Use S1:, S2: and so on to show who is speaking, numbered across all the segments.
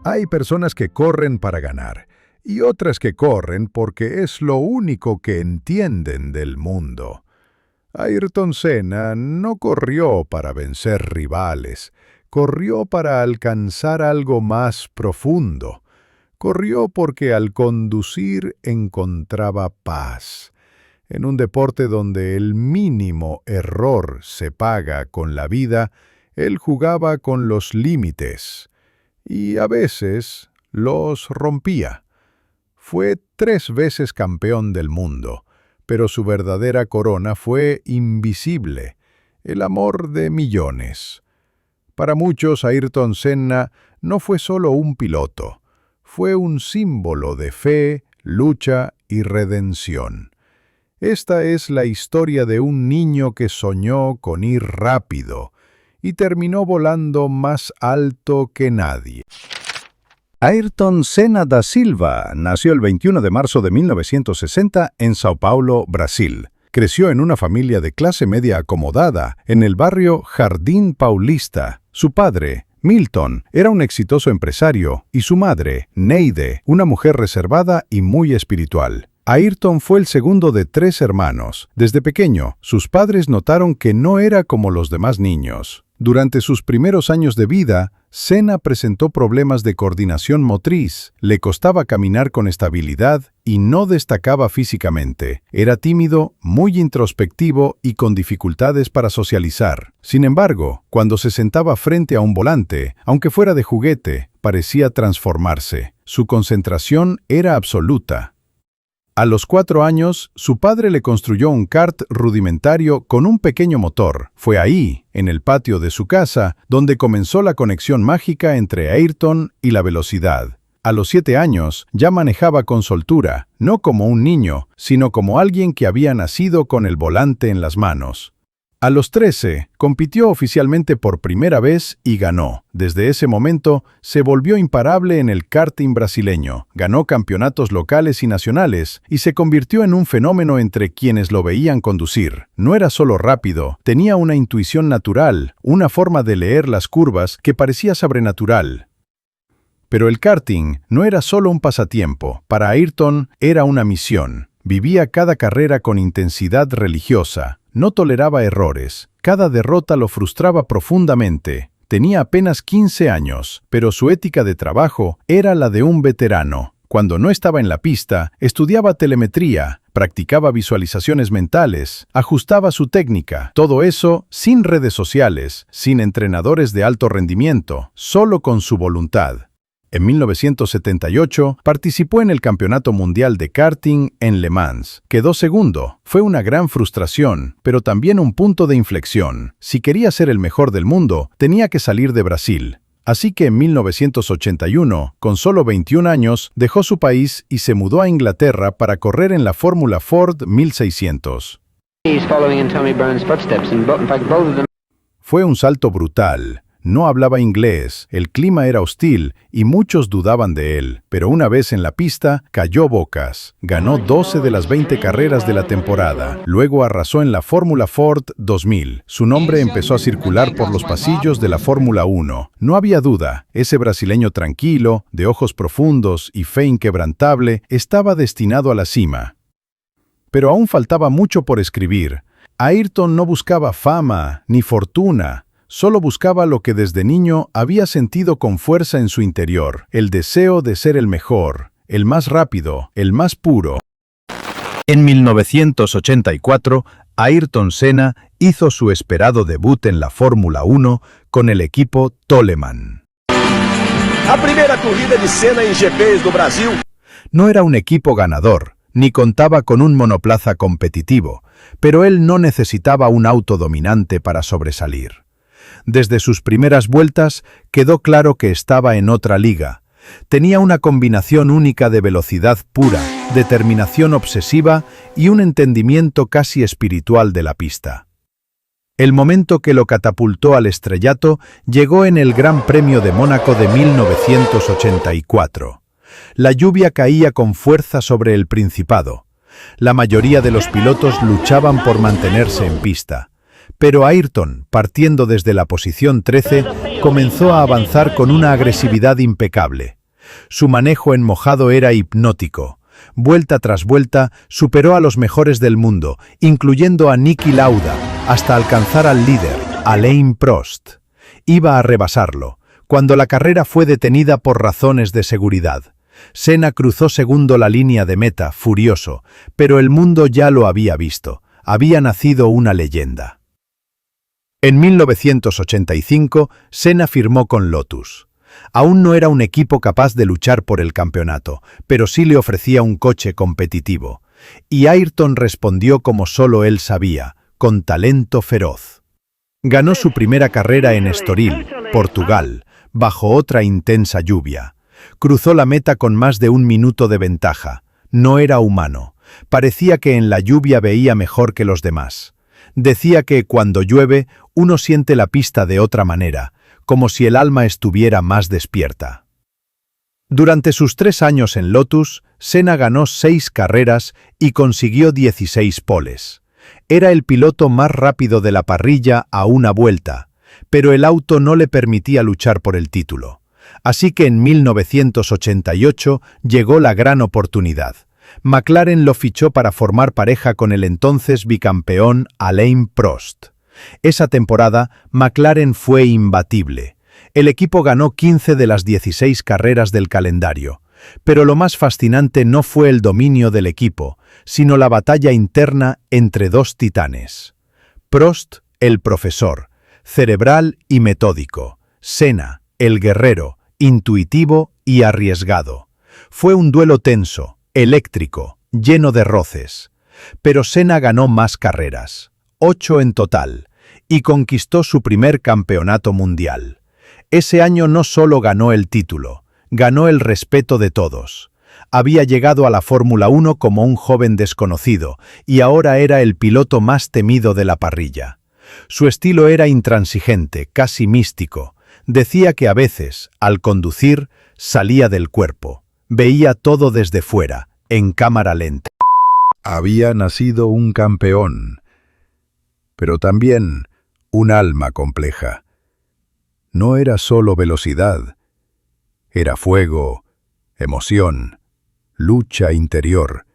S1: Hay personas que corren para ganar y otras que corren porque es lo único que entienden del mundo. Ayrton Senna no corrió para vencer rivales, corrió para alcanzar algo más profundo. Corrió porque al conducir encontraba paz. En un deporte donde el mínimo error se paga con la vida, él jugaba con los límites y a veces los rompía. Fue 3 veces campeón del mundo, pero su verdadera corona fue invisible, el amor de millones. Para muchos, Ayrton Senna no fue solo un piloto, fue un símbolo de fe, lucha y redención. Esta es la historia de un niño que soñó con ir rápido y terminó volando más alto que nadie.
S2: Ayrton Senna da Silva nació el 21 de marzo de 1960 en Sao Paulo, Brasil. Creció en una familia de clase media acomodada en el barrio Jardim Paulista. Su padre, Milton, era un exitoso empresario y su madre, Neide, una mujer reservada y muy espiritual. Ayrton fue el segundo de 3 hermanos. Desde pequeño, sus padres notaron que no era como los demás niños. Durante sus primeros años de vida, Senna presentó problemas de coordinación motriz, le costaba caminar con estabilidad y no destacaba físicamente. Era tímido, muy introspectivo y con dificultades para socializar. Sin embargo, cuando se sentaba frente a un volante, aunque fuera de juguete, parecía transformarse. Su concentración era absoluta. A los 4 años, su padre le construyó un kart rudimentario con un pequeño motor. Fue ahí, en el patio de su casa, donde comenzó la conexión mágica entre Ayrton y la velocidad. A los 7 años, ya manejaba con soltura, no como un niño, sino como alguien que había nacido con el volante en las manos. A los 13, compitió oficialmente por primera vez y ganó. Desde ese momento, se volvió imparable en el karting brasileño, ganó campeonatos locales y nacionales y se convirtió en un fenómeno entre quienes lo veían conducir. No era solo rápido, tenía una intuición natural, una forma de leer las curvas que parecía sobrenatural. Pero el karting no era solo un pasatiempo, para Ayrton era una misión. Vivía cada carrera con intensidad religiosa. No toleraba errores. Cada derrota lo frustraba profundamente. Tenía apenas 15 años, pero su ética de trabajo era la de un veterano. Cuando no estaba en la pista, estudiaba telemetría, practicaba visualizaciones mentales, ajustaba su técnica. Todo eso sin redes sociales, sin entrenadores de alto rendimiento, solo con su voluntad. En 1978 participó en el Campeonato Mundial de Karting en Le Mans. Quedó segundo. Fue una gran frustración, pero también un punto de inflexión. Si quería ser el mejor del mundo, tenía que salir de Brasil. Así que en 1981, con solo 21 años, dejó su país y se mudó a Inglaterra para correr en la Fórmula Ford 1600. Fue un salto brutal. No hablaba inglés, el clima era hostil y muchos dudaban de él, pero una vez en la pista, cayó bocas. Ganó 12 de las 20 carreras de la temporada. Luego arrasó en la Fórmula Ford 2000. Su nombre empezó a circular por los pasillos de la Fórmula 1. No había duda, ese brasileño tranquilo, de ojos profundos y fe inquebrantable, estaba destinado a la cima. Pero aún faltaba mucho por escribir. Ayrton no buscaba fama ni fortuna. Solo buscaba lo que desde niño había sentido con fuerza en su interior, el deseo de ser el mejor, el más rápido, el más puro. En 1984, Ayrton Senna hizo su esperado debut en la Fórmula 1 con el equipo Toleman.
S3: A primera corrida de Senna en GPs do Brasil.
S2: No era un equipo ganador, ni contaba con un monoplaza competitivo, pero él no necesitaba un auto dominante para sobresalir. Desde sus primeras vueltas quedó claro que estaba en otra liga. Tenía una combinación única de velocidad pura, determinación obsesiva y un entendimiento casi espiritual de la pista. El momento que lo catapultó al estrellato llegó en el Gran Premio de Mónaco de 1984. La lluvia caía con fuerza sobre el Principado. La mayoría de los pilotos luchaban por mantenerse en pista. Pero Ayrton, partiendo desde la posición 13, comenzó a avanzar con una agresividad impecable. Su manejo en mojado era hipnótico. Vuelta tras vuelta, superó a los mejores del mundo, incluyendo a Niki Lauda, hasta alcanzar al líder, Alain Prost. Iba a rebasarlo, cuando la carrera fue detenida por razones de seguridad. Senna cruzó segundo la línea de meta, furioso, pero el mundo ya lo había visto. Había nacido una leyenda. En 1985, Senna firmó con Lotus. Aún no era un equipo capaz de luchar por el campeonato, pero sí le ofrecía un coche competitivo. Y Ayrton respondió como solo él sabía, con talento feroz. Ganó su primera carrera en Estoril, Portugal, bajo otra intensa lluvia. Cruzó la meta con más de 1 minuto de ventaja. No era humano. Parecía que en la lluvia veía mejor que los demás. Decía que cuando llueve, uno siente la pista de otra manera, como si el alma estuviera más despierta. Durante sus 3 años en Lotus, Senna ganó 6 carreras y consiguió 16 poles. Era el piloto más rápido de la parrilla a una vuelta, pero el auto no le permitía luchar por el título. Así que en 1988 llegó la gran oportunidad. McLaren lo fichó para formar pareja con el entonces bicampeón Alain Prost. Esa temporada, McLaren fue imbatible. El equipo ganó 15 de las 16 carreras del calendario. Pero lo más fascinante no fue el dominio del equipo, sino la batalla interna entre 2 titanes. Prost, el profesor, cerebral y metódico. Senna, el guerrero, intuitivo y arriesgado. Fue un duelo tenso, eléctrico, lleno de roces. Pero Senna ganó más carreras, 8 en total, y conquistó su primer campeonato mundial. Ese año no solo ganó el título, ganó el respeto de todos. Había llegado a la Fórmula 1 como un joven desconocido, y ahora era el piloto más temido de la parrilla. Su estilo era intransigente, casi místico. Decía que a veces, al conducir, salía del cuerpo. Veía todo desde fuera, en cámara lenta.
S1: Había nacido un campeón, pero también un alma compleja. No era solo velocidad, era fuego, emoción, lucha interior,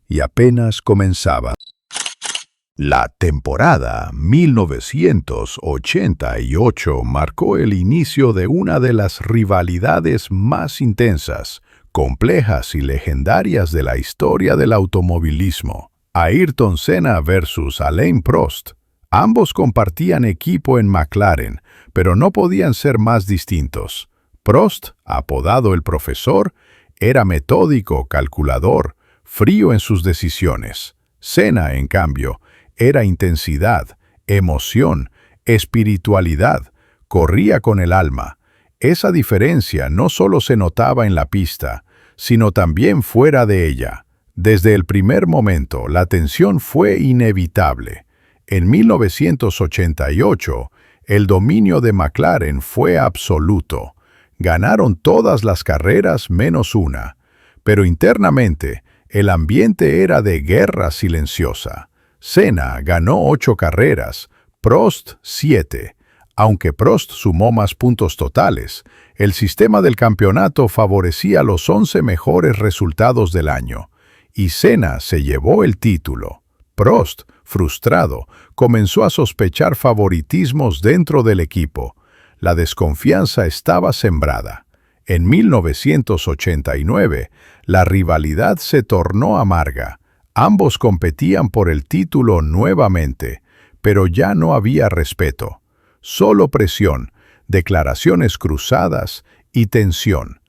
S1: y apenas comenzaba. La temporada 1988 marcó el inicio de una de las rivalidades más intensas, complejas y legendarias de la historia del automovilismo. Ayrton Senna versus Alain Prost. Ambos compartían equipo en McLaren, pero no podían ser más distintos. Prost, apodado el profesor, era metódico, calculador, frío en sus decisiones. Senna, en cambio, era intensidad, emoción, espiritualidad, corría con el alma. Esa diferencia no solo se notaba en la pista, sino también fuera de ella. Desde el primer momento, la tensión fue inevitable. En 1988, el dominio de McLaren fue absoluto. Ganaron todas las carreras menos una. Pero internamente, el ambiente era de guerra silenciosa. Senna ganó 8 carreras, Prost 7. Aunque Prost sumó más puntos totales, el sistema del campeonato favorecía los 11 mejores resultados del año, y Senna se llevó el título. Prost, frustrado, comenzó a sospechar favoritismos dentro del equipo. La desconfianza estaba sembrada. En 1989, la rivalidad se tornó amarga. Ambos competían por el título nuevamente, pero ya no había respeto. Solo presión, declaraciones cruzadas y tensión.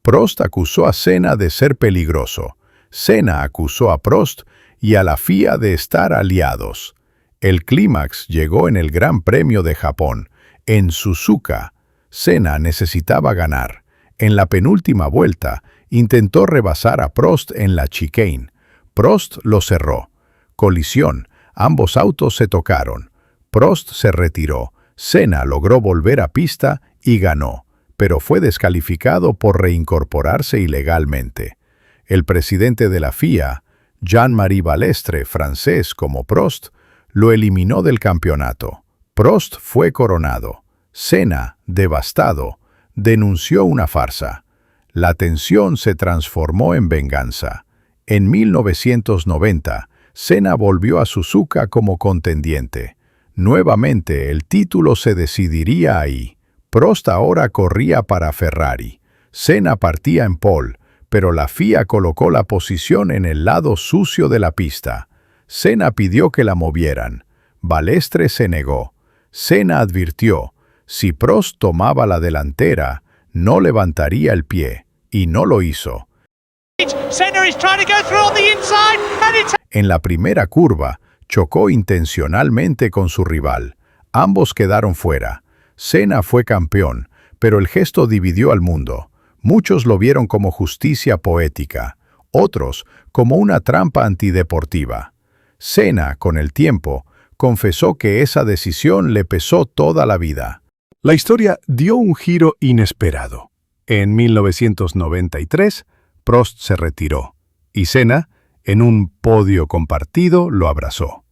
S1: Prost acusó a Senna de ser peligroso. Senna acusó a Prost y a la FIA de estar aliados. El clímax llegó en el Gran Premio de Japón. En Suzuka, Senna necesitaba ganar. En la penúltima vuelta, intentó rebasar a Prost en la chicane. Prost lo cerró. Colisión. Ambos autos se tocaron. Prost se retiró. Senna logró volver a pista y ganó, pero fue descalificado por reincorporarse ilegalmente. El presidente de la FIA, Jean-Marie Balestre, francés como Prost, lo eliminó del campeonato. Prost fue coronado.
S2: Senna, devastado, denunció una farsa. La tensión se transformó en venganza. En 1990, Senna volvió a Suzuka como contendiente. Nuevamente el título se decidiría ahí. Prost ahora corría para Ferrari. Senna partía en pole, pero la FIA colocó la posición en el lado sucio de la pista. Senna pidió que la movieran. Balestre se negó. Senna advirtió, si Prost tomaba la delantera, no levantaría el pie, y no lo hizo. En la primera curva, chocó intencionalmente con su rival. Ambos quedaron fuera. Senna fue campeón, pero el gesto dividió al mundo. Muchos lo vieron como justicia poética, otros como una trampa antideportiva. Senna, con el tiempo, confesó que esa decisión le pesó toda la vida.
S1: La historia dio un giro inesperado. En 1993, Prost se retiró, y Senna, en un podio compartido, lo abrazó.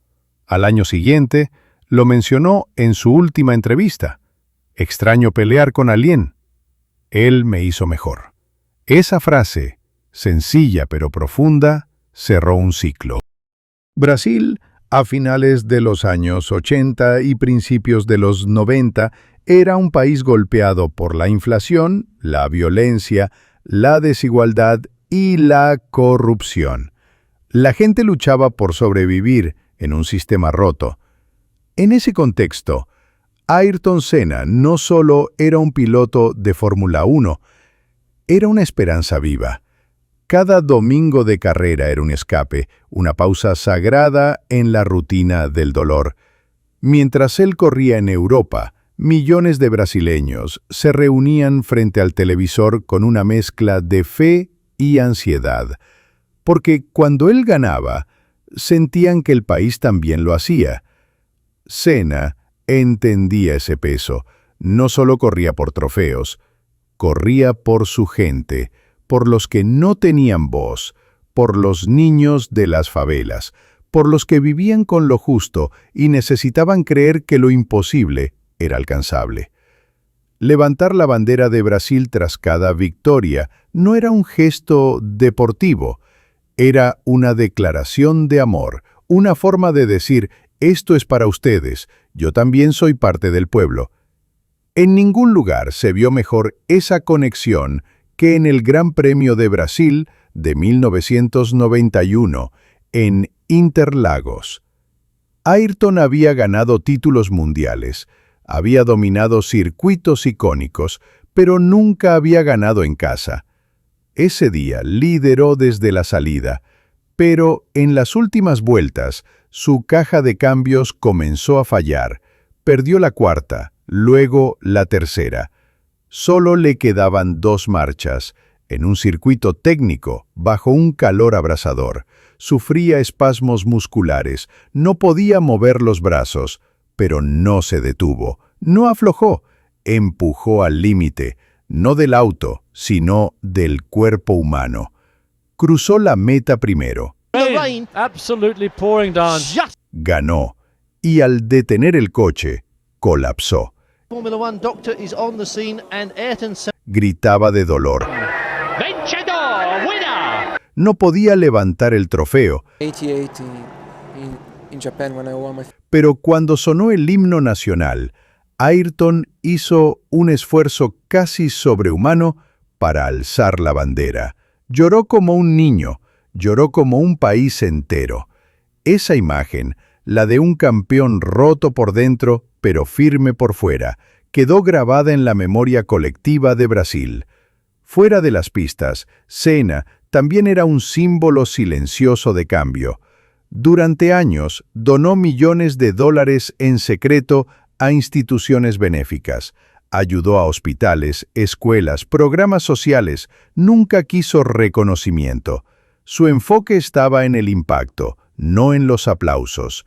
S1: Al año siguiente, lo mencionó en su última entrevista. Extraño pelear con alguien. Él me hizo mejor. Esa frase, sencilla pero profunda, cerró un ciclo. Brasil, a finales de los años 80 y principios de los 90, era un país golpeado por la inflación, la violencia, la desigualdad y la corrupción. La gente luchaba por sobrevivir en un sistema roto. En ese contexto, Ayrton Senna no solo era un piloto de Fórmula 1, era una esperanza viva. Cada domingo de carrera era un escape, una pausa sagrada en la rutina del dolor. Mientras él corría en Europa, millones de brasileños se reunían frente al televisor con una mezcla de fe y ansiedad, porque cuando él ganaba, sentían que el país también lo hacía. Senna entendía ese peso. No solo corría por trofeos, corría por su gente, por los que no tenían voz, por los niños de las favelas, por los que vivían con lo justo y necesitaban creer que lo imposible era alcanzable. Levantar la bandera de Brasil tras cada victoria no era un gesto deportivo, era una declaración de amor, una forma de decir, esto es para ustedes, yo también soy parte del pueblo. En ningún lugar se vio mejor esa conexión que en el Gran Premio de Brasil de 1991, en Interlagos. Ayrton había ganado títulos mundiales, había dominado circuitos icónicos, pero nunca había ganado en casa. Ese día lideró desde la salida, pero en las últimas vueltas su caja de cambios comenzó a fallar. Perdió la cuarta, luego la tercera. Solo le quedaban 2 marchas, en un circuito técnico, bajo un calor abrasador. Sufría espasmos musculares, no podía mover los brazos, pero no se detuvo, no aflojó, empujó al límite, no del auto, sino del cuerpo humano. Cruzó la meta primero. Ganó, y al detener el coche, colapsó. Gritaba de dolor. No podía levantar el trofeo. Pero cuando sonó el himno nacional, Ayrton hizo un esfuerzo casi sobrehumano para alzar la bandera. Lloró como un niño, lloró como un país entero. Esa imagen, la de un campeón roto por dentro, pero firme por fuera, quedó grabada en la memoria colectiva de Brasil. Fuera de las pistas, Senna también era un símbolo silencioso de cambio. Durante años, donó millones de dólares en secreto a instituciones benéficas. Ayudó a hospitales, escuelas, programas sociales. Nunca quiso reconocimiento. Su enfoque estaba en el impacto, no en los aplausos.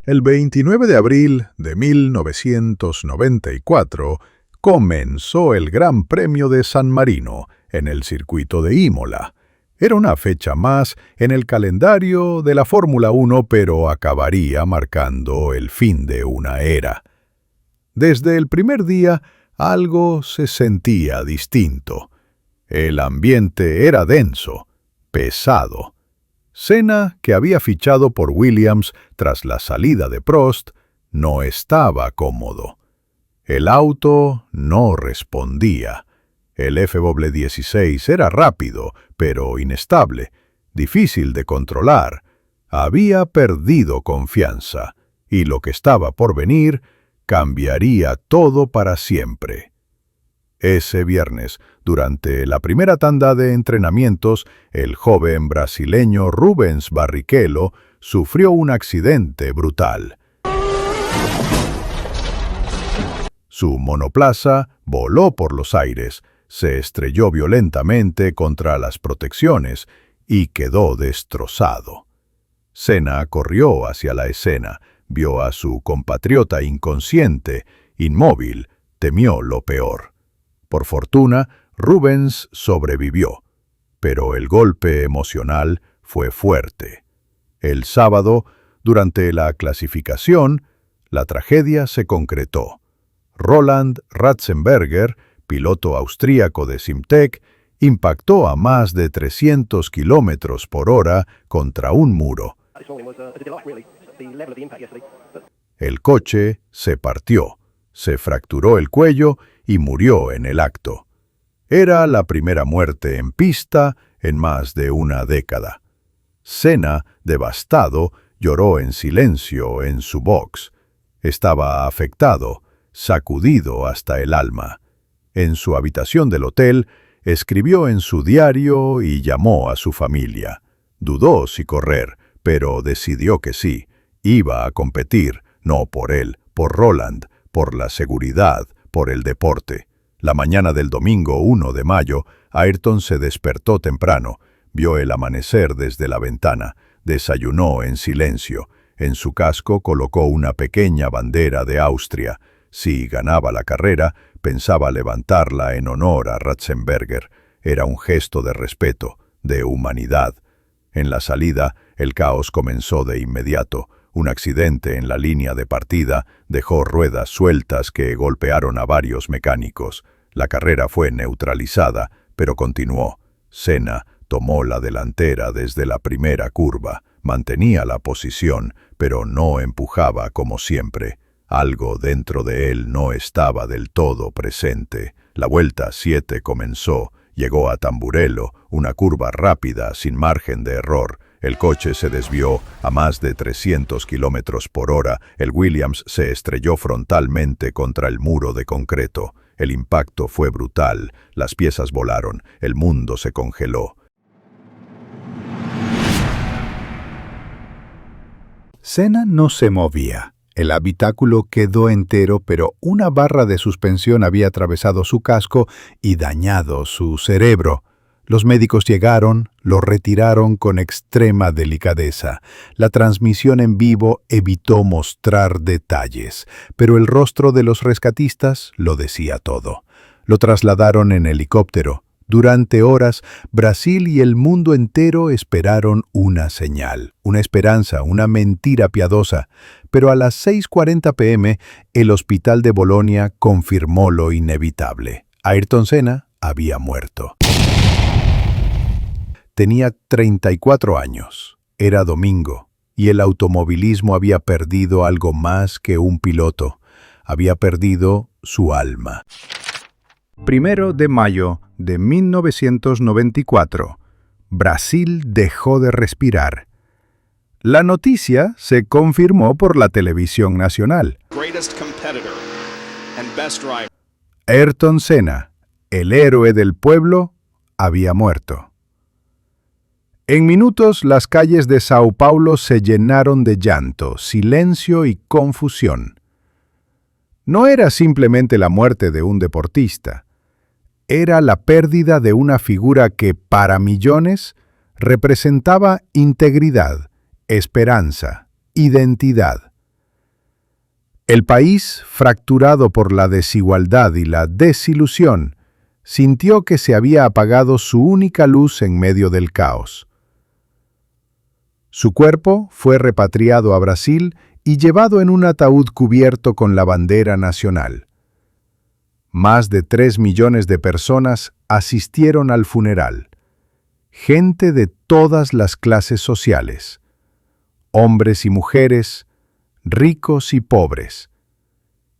S1: El 29 de abril de 1994 comenzó el Gran Premio de San Marino en el circuito de Imola. Era una fecha más en el calendario de la Fórmula 1, pero acabaría marcando el fin de una era. Desde el primer día, algo se sentía distinto. El ambiente era denso, pesado. Senna, que había fichado por Williams tras la salida de Prost, no estaba cómodo. El auto no respondía. El F-16 era rápido, pero inestable, difícil de controlar. Había perdido confianza, y lo que estaba por venir cambiaría todo para siempre. Ese viernes, durante la primera tanda de entrenamientos, el joven brasileño Rubens Barrichello sufrió un accidente brutal. Su monoplaza voló por los aires, se estrelló violentamente contra las protecciones y quedó destrozado. Senna corrió hacia la escena, vio a su compatriota inconsciente, inmóvil, temió lo peor. Por fortuna, Rubens sobrevivió, pero el golpe emocional fue fuerte. El sábado, durante la clasificación, la tragedia se concretó. Roland Ratzenberger, piloto austríaco de Simtek, impactó a más de 300 kilómetros por hora contra un muro. El coche se partió, se fracturó el cuello y murió en el acto. Era la primera muerte en pista en más de una década. Senna, devastado, lloró en silencio en su box. Estaba afectado, sacudido hasta el alma. En su habitación del hotel, escribió en su diario y llamó a su familia. Dudó si correr, pero decidió que sí. Iba a competir, no por él, por Roland, por la seguridad, por el deporte. La mañana del domingo 1 de mayo, Ayrton se despertó temprano, vio el amanecer desde la ventana, desayunó en silencio. En su casco colocó una pequeña bandera de Austria. Si ganaba la carrera, pensaba levantarla en honor a Ratzenberger. Era un gesto de respeto, de humanidad. En la salida, el caos comenzó de inmediato. Un accidente en la línea de partida dejó ruedas sueltas que golpearon a varios mecánicos. La carrera fue neutralizada, pero continuó. Senna tomó la delantera desde la primera curva. Mantenía la posición, pero no empujaba como siempre. Algo dentro de él no estaba del todo presente. La vuelta 7 comenzó. Llegó a Tamburello, una curva rápida sin margen de error. El coche se desvió a más de 300 kilómetros por hora. El Williams se estrelló frontalmente contra el muro de concreto. El impacto fue brutal. Las piezas volaron. El mundo se congeló.
S2: Senna no se movía. El habitáculo quedó entero, pero una barra de suspensión había atravesado su casco y dañado su cerebro. Los médicos llegaron, lo retiraron con extrema delicadeza. La transmisión en vivo evitó mostrar detalles, pero el rostro de los rescatistas lo decía todo. Lo trasladaron en helicóptero. Durante horas, Brasil y el mundo entero esperaron una señal, una esperanza, una mentira piadosa. Pero a las 6:40 p.m., el hospital de Bolonia confirmó lo inevitable. Ayrton Senna había muerto. Tenía 34 años. Era domingo, y el automovilismo había perdido algo más que un piloto. Había perdido su alma. 1 de mayo de 1994. Brasil dejó de respirar. La noticia se confirmó por la televisión nacional. Ayrton Senna, el héroe del pueblo, había muerto. En minutos, las calles de Sao Paulo se llenaron de llanto, silencio y confusión. No era simplemente la muerte de un deportista. Era la pérdida de una figura que, para millones, representaba integridad, esperanza, identidad. El país, fracturado por la desigualdad y la desilusión, sintió que se había apagado su única luz en medio del caos. Su cuerpo fue repatriado a Brasil y llevado en un ataúd cubierto con la bandera nacional. Más de 3 millones de personas asistieron al funeral. Gente de todas las clases sociales, hombres y mujeres, ricos y pobres.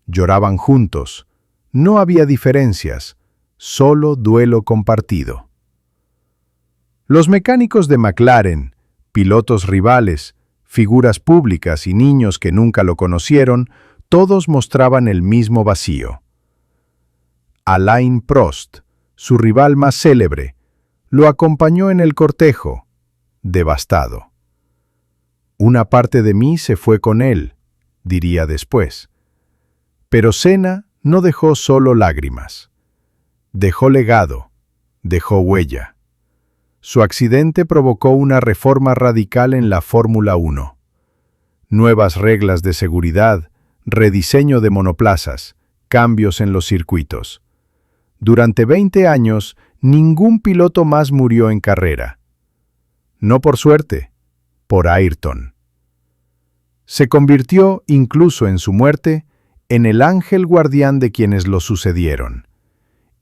S2: Lloraban juntos, no había diferencias, solo duelo compartido. Los mecánicos de McLaren, pilotos rivales, figuras públicas y niños que nunca lo conocieron, todos mostraban el mismo vacío. Alain Prost, su rival más célebre, lo acompañó en el cortejo, devastado. Una parte de mí se fue con él, diría después. Pero Senna no dejó solo lágrimas. Dejó legado, dejó huella. Su accidente provocó una reforma radical en la Fórmula 1. Nuevas reglas de seguridad, rediseño de monoplazas, cambios en los circuitos. Durante 20 años, ningún piloto más murió en carrera. No por suerte, por Ayrton. Se convirtió, incluso en su muerte, en el ángel guardián de quienes lo sucedieron.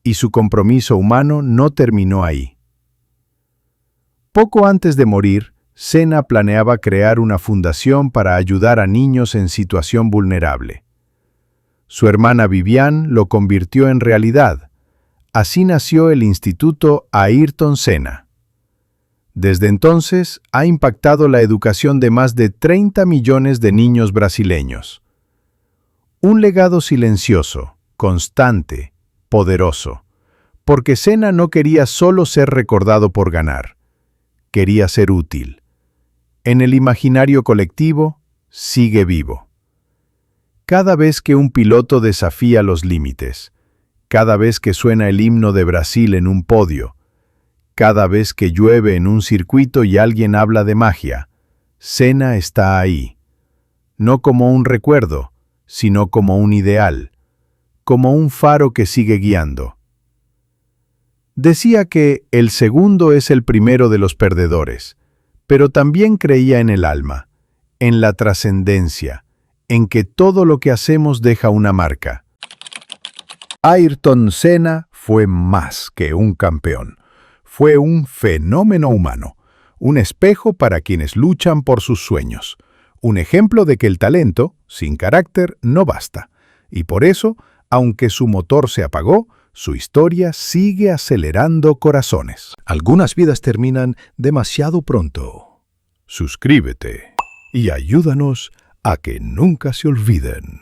S2: Y su compromiso humano no terminó ahí. Poco antes de morir, Senna planeaba crear una fundación para ayudar a niños en situación vulnerable. Su hermana Viviane lo convirtió en realidad. Así nació el Instituto Ayrton Senna. Desde entonces ha impactado la educación de más de 30 millones de niños brasileños. Un legado silencioso, constante, poderoso, porque Senna no quería solo ser recordado por ganar, quería ser útil. En el imaginario colectivo, sigue vivo. Cada vez que un piloto desafía los límites, cada vez que suena el himno de Brasil en un podio, cada vez que llueve en un circuito y alguien habla de magia, Senna está ahí. No como un recuerdo, sino como un ideal, como un faro que sigue guiando. Decía que el segundo es el primero de los perdedores, pero también creía en el alma, en la trascendencia, en que todo lo que hacemos deja una marca. Ayrton Senna fue más que un campeón. Fue un fenómeno humano, un espejo para quienes luchan por sus sueños, un ejemplo de que el talento, sin carácter, no basta. Y por eso, aunque su motor se apagó, su historia sigue acelerando corazones.
S1: Algunas vidas terminan demasiado pronto. Suscríbete y ayúdanos a que nunca se olviden.